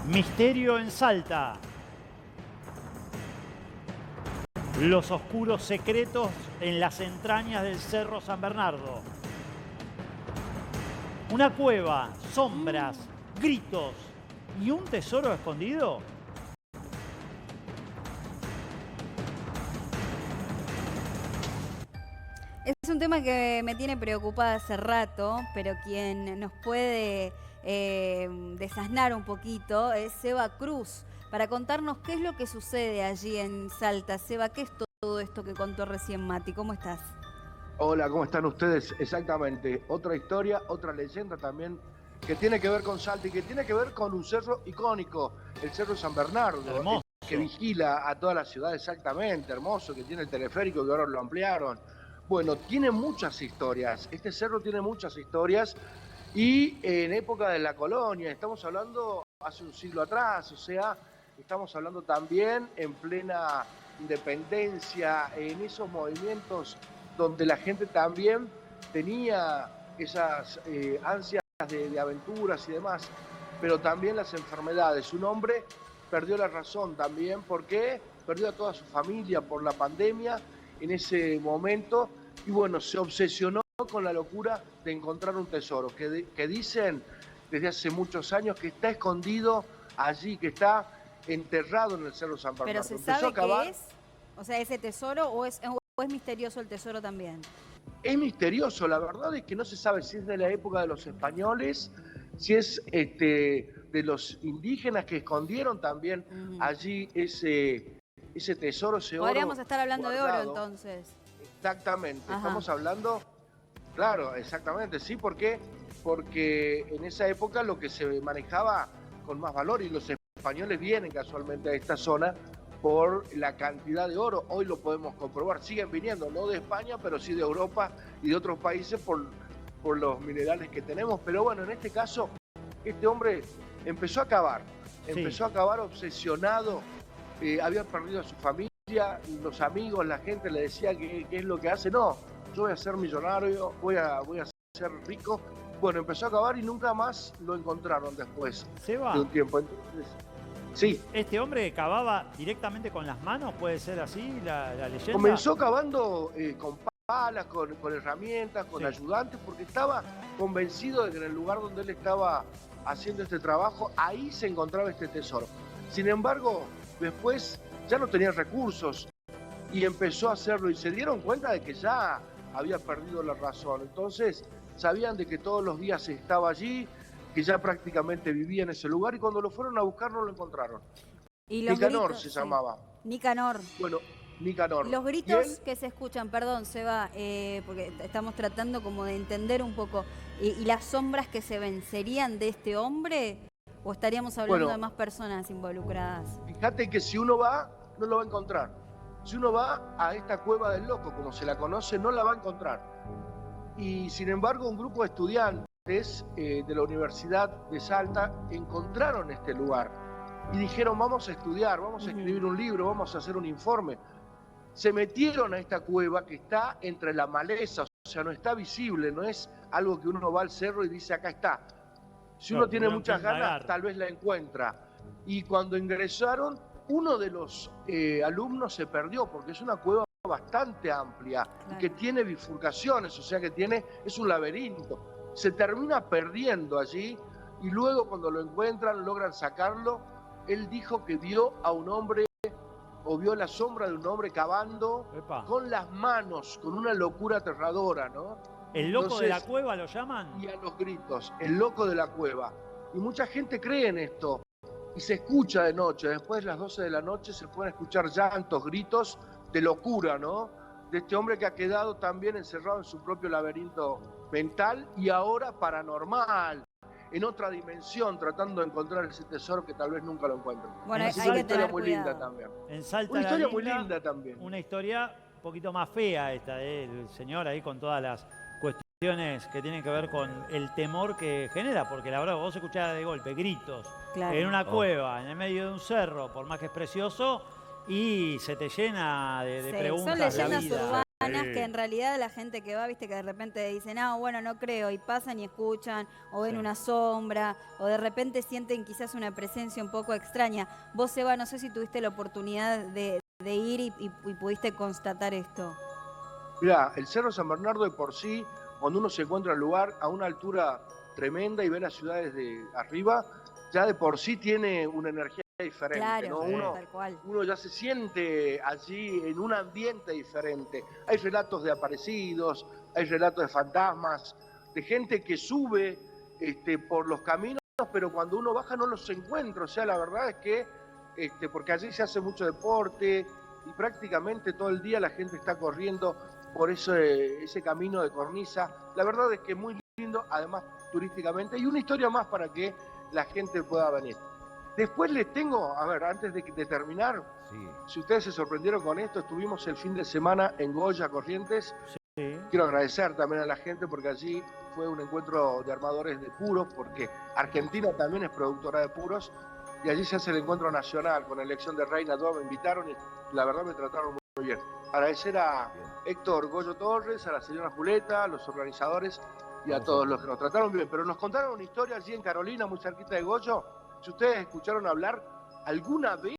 Misterio en Salta. Los oscuros secretos en las entrañas del Cerro San Bernardo. Una cueva, sombras, gritos y un tesoro escondido. Es un tema que me tiene preocupada hace rato, pero quien nos puede desasnar un poquito es Seba Cruz, para contarnos qué es lo que sucede allí en Salta. Seba, ¿qué es todo esto que contó recién Mati? ¿Cómo estás? Hola, ¿cómo están ustedes? Exactamente, otra historia, otra leyenda también que tiene que ver con Salta y que tiene que ver con un cerro icónico, el Cerro San Bernardo, Hermoso. que vigila a toda la ciudad, exactamente, hermoso, que tiene el teleférico que ahora lo ampliaron. Bueno, tiene muchas historias, este cerro tiene muchas historias y en época de la colonia, estamos hablando hace un siglo atrás, o sea, estamos hablando también en plena independencia, en esos movimientos donde la gente también tenía esas ansias de aventuras y demás, pero también las enfermedades. Un hombre perdió la razón también porque perdió a toda su familia por la pandemia en ese momento y bueno, se obsesionó con la locura de encontrar un tesoro que dicen desde hace muchos años que está escondido allí, que está enterrado en el Cerro San Bernardo. ¿Pero se sabe qué es? O sea, ¿ese tesoro o es misterioso el tesoro también? Es misterioso, la verdad es que no se sabe si es de la época de los españoles, si es de los indígenas que escondieron también allí ese tesoro, ese oro. Podríamos estar hablando guardado. de oro entonces. Exactamente, Ajá. estamos hablando, claro, exactamente, sí, ¿por qué? Porque en esa época lo que se manejaba con más valor y los españoles vienen casualmente a esta zona por la cantidad de oro, hoy lo podemos comprobar, siguen viniendo, no de España, pero sí de Europa y de otros países por los minerales que tenemos, pero bueno, en este caso, este hombre empezó a cavar, obsesionado, había perdido a su familia, los amigos, la gente le decía que qué es lo que hace, no, yo voy a ser millonario, voy a ser rico, bueno, empezó a cavar y nunca más lo encontraron después de un tiempo, entonces... Sí. ¿Este hombre cavaba directamente con las manos? ¿Puede ser así la leyenda? Comenzó cavando con palas, con herramientas, con ayudantes, porque estaba convencido de que en el lugar donde él estaba haciendo este trabajo, ahí se encontraba este tesoro. Sin embargo, después ya no tenía recursos y empezó a hacerlo y se dieron cuenta de que ya había perdido la razón. Entonces, sabían de que todos los días estaba allí, que ya prácticamente vivía en ese lugar y cuando lo fueron a buscar no lo encontraron. ¿Y los Nicanor gritos? se llamaba. Nicanor. Bueno, Nicanor. Los gritos que se escuchan, perdón, Seba, porque estamos tratando como de entender un poco, ¿y las sombras que se ven serían de este hombre o estaríamos hablando de más personas involucradas? Fíjate que si uno va, no lo va a encontrar. Si uno va a esta cueva del loco, como se la conoce, no la va a encontrar. Y sin embargo, un grupo de estudiantes de la Universidad de Salta encontraron este lugar y dijeron vamos a estudiar, vamos a escribir un libro, vamos a hacer un informe. Se metieron a esta cueva que está entre la maleza, o sea, no está visible, no es algo que uno va al cerro y dice acá está. Si uno tiene muchas ganas, tal vez la encuentra. Y cuando ingresaron, uno de los alumnos se perdió porque es una cueva bastante amplia y que tiene bifurcaciones, o sea que es un laberinto. Se termina perdiendo allí y luego cuando lo encuentran, logran sacarlo. Él dijo que vio a un hombre o vio la sombra de un hombre cavando con las manos, con una locura aterradora, ¿no? ¿El loco de la cueva lo llaman? Y a los gritos, el loco de la cueva. Y mucha gente cree en esto y se escucha de noche. Después de las 12 de la noche se pueden escuchar llantos, gritos de locura, ¿no? De este hombre que ha quedado también encerrado en su propio laberinto mental y ahora paranormal, en otra dimensión, tratando de encontrar ese tesoro que tal vez nunca lo encuentren. Bueno, es una historia muy linda también. En Salta una historia muy linda también. Una historia un poquito más fea esta del señor ahí con todas las cuestiones que tienen que ver con el temor que genera, porque la verdad vos escuchás de golpe gritos en una cueva, en el medio de un cerro, por más que es precioso, y se te llena de preguntas son leyendas la vida. urbanas. que en realidad la gente que va, viste, que de repente dicen, bueno, no creo, y pasan y escuchan, o ven una sombra, o de repente sienten quizás una presencia un poco extraña. Vos, Seba, no sé si tuviste la oportunidad de ir y pudiste constatar esto. Mirá, el Cerro San Bernardo de por sí, cuando uno se encuentra al lugar a una altura tremenda y ve las ciudades de arriba, ya de por sí tiene una energía diferente, claro, ¿no? tal cual. Uno ya se siente allí en un ambiente diferente. Hay relatos de aparecidos, hay relatos de fantasmas, de gente que sube por los caminos, pero cuando uno baja no los encuentra. O sea, la verdad es que, porque allí se hace mucho deporte y prácticamente todo el día la gente está corriendo por ese camino de cornisa. La verdad es que es muy lindo, además turísticamente, y una historia más para que la gente pueda venir. Después les tengo, a ver, antes de terminar, si ustedes se sorprendieron con esto, estuvimos el fin de semana en Goya, Corrientes. Sí. Quiero agradecer también a la gente porque allí fue un encuentro de armadores de puros, porque Argentina también es productora de puros, y allí se hace el encuentro nacional con elección de reina. Todos me invitaron y la verdad me trataron muy bien. Agradecer a Héctor Goyo Torres, a la señora Julieta, a los organizadores y a todos los que nos trataron bien. Pero nos contaron una historia allí en Carolina, muy cerquita de Goyo. Si ustedes escucharon hablar alguna vez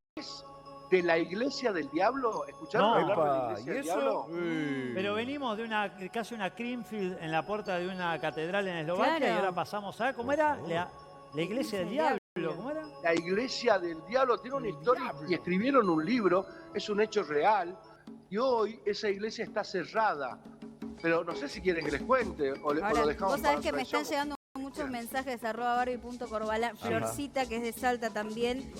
de la Iglesia del Diablo, ¿escucharon hablar de la Iglesia del Diablo? Pero venimos de casi una Creamfield en la puerta de una catedral en Eslovaquia y ahora pasamos a, ¿cómo era? La Iglesia del Diablo, ¿cómo era? La Iglesia del Diablo tiene una historia y escribieron un libro, es un hecho real, y hoy esa iglesia está cerrada. Pero no sé si quieren que les cuente o lo dejamos. Vos sabés que me están llegando muchos mensajes a @barbie.corbalán. Florcita, que es de Salta también,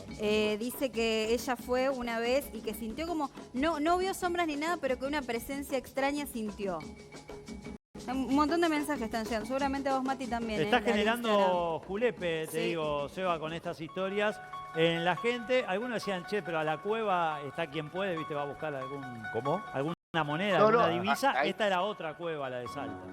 dice que ella fue una vez y que sintió como, no vio sombras ni nada, pero que una presencia extraña sintió. Un montón de mensajes están llegando, seguramente a vos, Mati, también. Está generando julepe, te digo, Seba, con estas historias en la gente. Algunos decían, che, pero a la cueva está quien puede, viste, va a buscar alguna moneda, alguna divisa. Esta era otra cueva, la de Salta.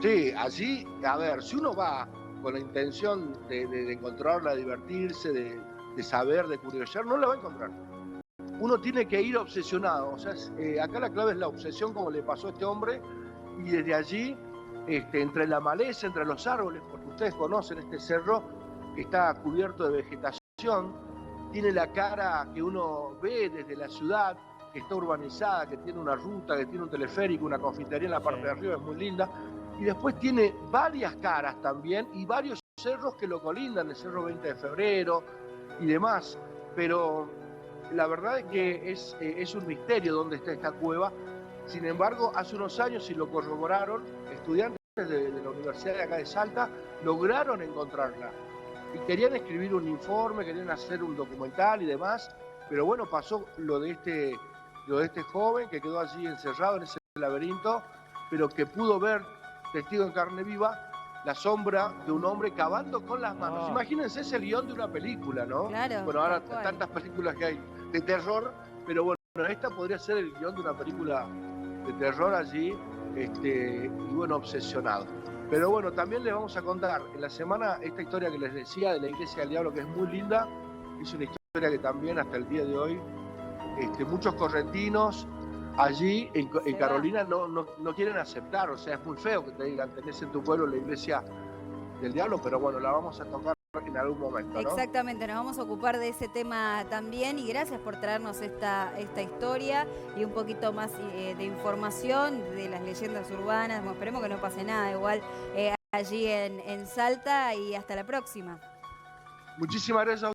Sí, así, a ver, si uno va con la intención de encontrarla, de divertirse, de saber, de curiosear, no la va a encontrar. Uno tiene que ir obsesionado, o sea, acá la clave es la obsesión, como le pasó a este hombre, y desde allí, entre la maleza, entre los árboles, porque ustedes conocen este cerro, que está cubierto de vegetación, tiene la cara que uno ve desde la ciudad, que está urbanizada, que tiene una ruta, que tiene un teleférico, una confitería en la parte de arriba, es muy linda. Y después tiene varias caras también y varios cerros que lo colindan, el Cerro 20 de Febrero y demás. Pero la verdad es que es un misterio dónde está esta cueva. Sin embargo, hace unos años, y lo corroboraron, estudiantes de la Universidad de acá de Salta lograron encontrarla. Y querían escribir un informe, querían hacer un documental y demás. Pero bueno, pasó lo de este joven que quedó allí encerrado en ese laberinto, pero que pudo ver, testigo en carne viva, la sombra de un hombre cavando con las manos. Imagínense, es el guión de una película, ¿no? Claro. Bueno, ahora tantas películas que hay de terror, pero bueno, esta podría ser el guión de una película de terror allí, y bueno, obsesionado. Pero bueno, también les vamos a contar en la semana esta historia que les decía de la Iglesia del Diablo, que es muy linda. Es una historia que también hasta el día de hoy muchos correntinos allí en Carolina no quieren aceptar. O sea, es muy feo que te digan, tenés en tu pueblo la Iglesia del Diablo, pero bueno, la vamos a tocar en algún momento, ¿no? Exactamente, nos vamos a ocupar de ese tema también, y gracias por traernos esta historia y un poquito más de información de las leyendas urbanas. Bueno, esperemos que no pase nada igual allí en Salta, y hasta la próxima. Muchísimas gracias.